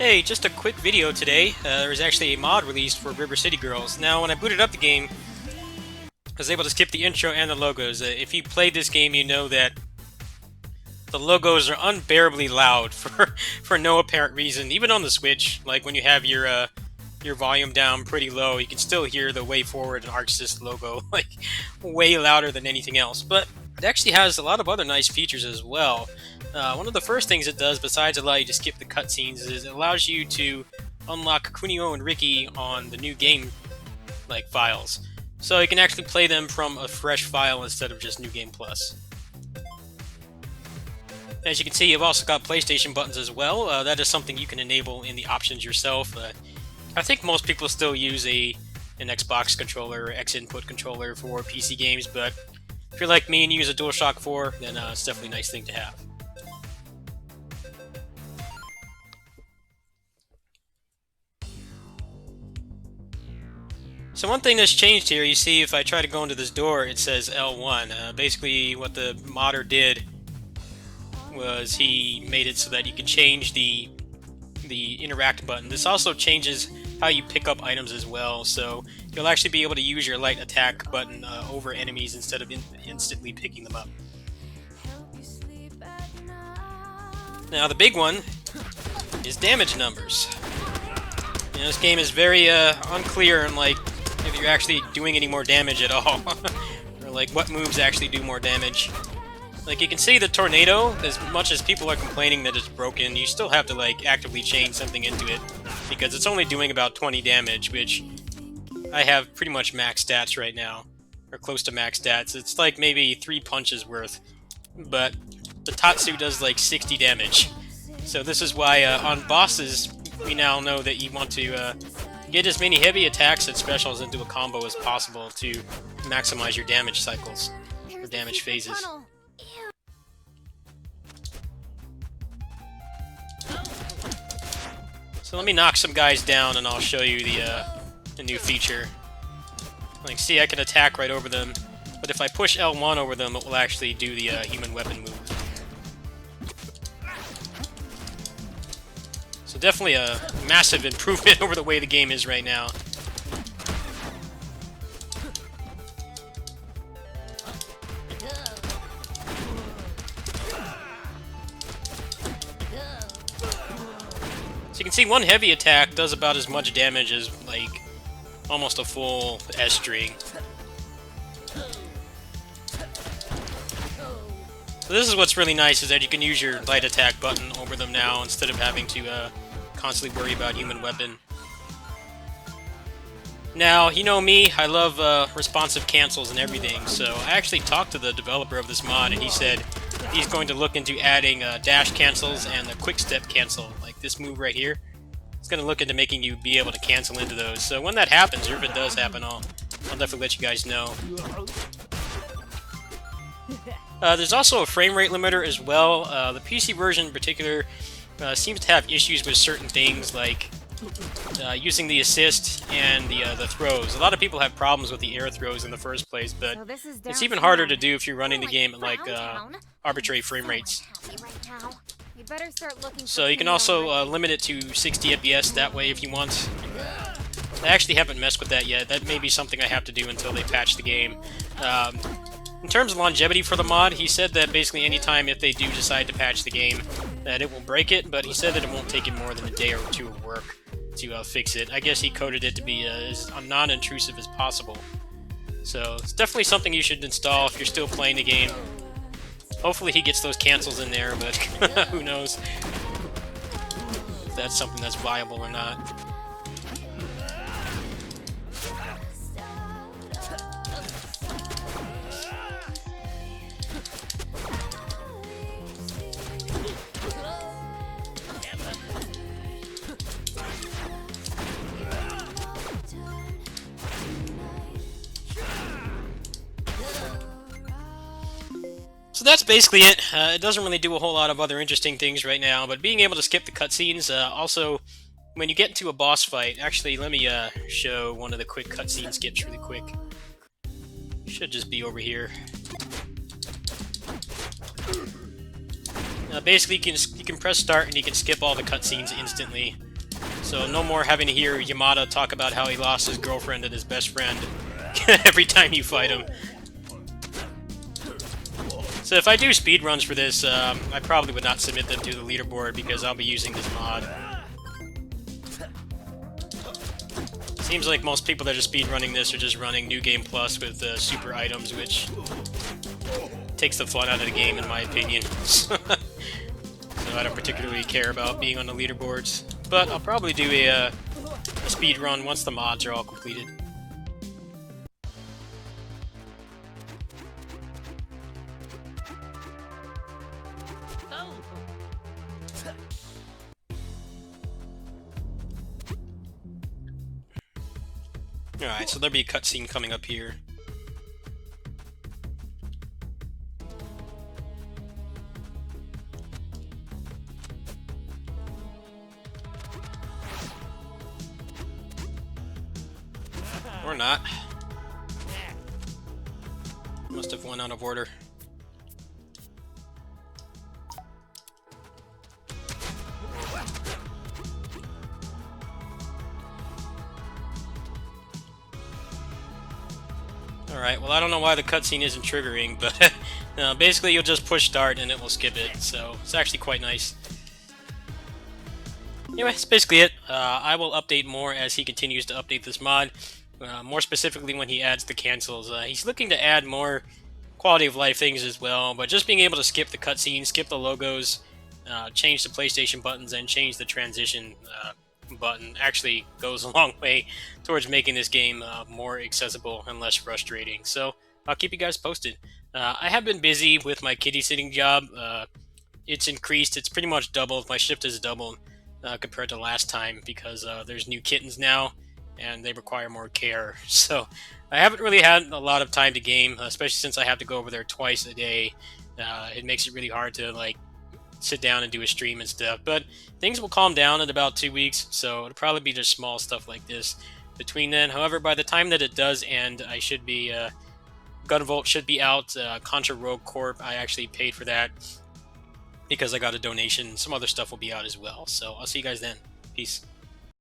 Hey, just a quick video today. There was actually a mod released for River City Girls. Now, when I booted up the game, I was able to skip the intro and the logos. If you played this game, you know that the logos are unbearably loud for no apparent reason. Even on the Switch, like when you have your volume down pretty low, you can still hear the Way Forward and ArcSys logo like way louder than anything else. But it actually has a lot of other nice features as well. One of the first things it does, besides allow you to skip the cutscenes, is it allows you to unlock Kunio and Ricky on the new game files. So you can actually play them from a fresh file instead of just New Game Plus. As you can see, you've also got PlayStation buttons as well. That is something you can enable in the options yourself. I think most people still use an Xbox controller or X-input controller for PC games, but if you're like me and you use a DualShock 4, then it's definitely a nice thing to have. So one thing that's changed here, you see if I try to go into this door, it says L1. Basically what the modder did was he made it so that you can change the interact button. This also changes how you pick up items as well, so you'll actually be able to use your light attack button over enemies instead of instantly picking them up. Now the big one is damage numbers. You know, this game is very unclear on if you're actually doing any more damage at all, or what moves actually do more damage. You can see the tornado, as much as people are complaining that it's broken, you still have to actively chain something into it, because it's only doing about 20 damage, which I have pretty much max stats right now, or close to max stats. It's maybe 3 punches worth, but the Tatsu does 60 damage. So this is why on bosses, we now know that you want to get as many heavy attacks and specials into a combo as possible to maximize your damage cycles, or damage phases. So let me knock some guys down and I'll show you the new feature. See, I can attack right over them, but if I push L1 over them, it will actually do the human weapon move. So definitely a massive improvement over the way the game is right now. So you can see one heavy attack does about as much damage as almost a full S string. So this is what's really nice, is that you can use your light attack button over them now instead of having to constantly worry about human weapon. Now, you know me, I love responsive cancels and everything, so I actually talked to the developer of this mod, and he said he's going to look into adding dash cancels and the quick step cancel, like this move right here. It's going to look into making you be able to cancel into those. So when that happens, or if it does happen, I'll definitely let you guys know. There's also a frame rate limiter as well. The PC version in particular seems to have issues with certain things, like using the assist and the throws. A lot of people have problems with the air throws in the first place, but it's even harder to do if you're running the game at arbitrary frame rates. So you can also limit it to 60 FPS that way if you want. I actually haven't messed with that yet. That may be something I have to do until they patch the game. In terms of longevity for the mod, he said that basically anytime if they do decide to patch the game, that it will break it, but he said that it won't take it more than a day or two of work to fix it. I guess he coded it to be as non-intrusive as possible. So it's definitely something you should install if you're still playing the game. Hopefully he gets those cancels in there, but who knows if that's something that's viable or not. So that's basically it. It doesn't really do a whole lot of other interesting things right now, but being able to skip the cutscenes, also, when you get into a boss fight, actually, let me show one of the quick cutscene skips really quick. Should just be over here. Basically, you can press start and you can skip all the cutscenes instantly. So no more having to hear Yamada talk about how he lost his girlfriend and his best friend every time you fight him. So if I do speedruns for this, I probably would not submit them to the leaderboard because I'll be using this mod. Seems like most people that are speedrunning this are just running New Game Plus with super items, which takes the fun out of the game, in my opinion. So I don't particularly care about being on the leaderboards. But I'll probably do a speedrun once the mods are all completed. Alright, so there'll be a cutscene coming up here. Or not. Must have went out of order. Alright, well I don't know why the cutscene isn't triggering, but basically you'll just push start and it will skip it, so it's actually quite nice. Anyway, that's basically it. I will update more as he continues to update this mod. More specifically when he adds the cancels. He's looking to add more quality of life things as well, but just being able to skip the cutscenes, skip the logos, change the PlayStation buttons, and change the transition button actually goes a long way towards making this game more accessible and less frustrating. So I'll keep you guys posted. I have been busy with my kitty sitting job. It's increased. It's pretty much doubled. My shift has doubled compared to last time because there's new kittens now and they require more care. So I haven't really had a lot of time to game, especially since I have to go over there twice a day. It makes it really hard to like sit down and do a stream and stuff, but things will calm down in about 2 weeks, so it'll probably be just small stuff like this between then. However, by the time that it does end, I should be Gunvolt should be out. Contra Rogue Corp, I actually paid for that because I got a donation. Some other stuff will be out as well, so I'll see you guys then. Peace.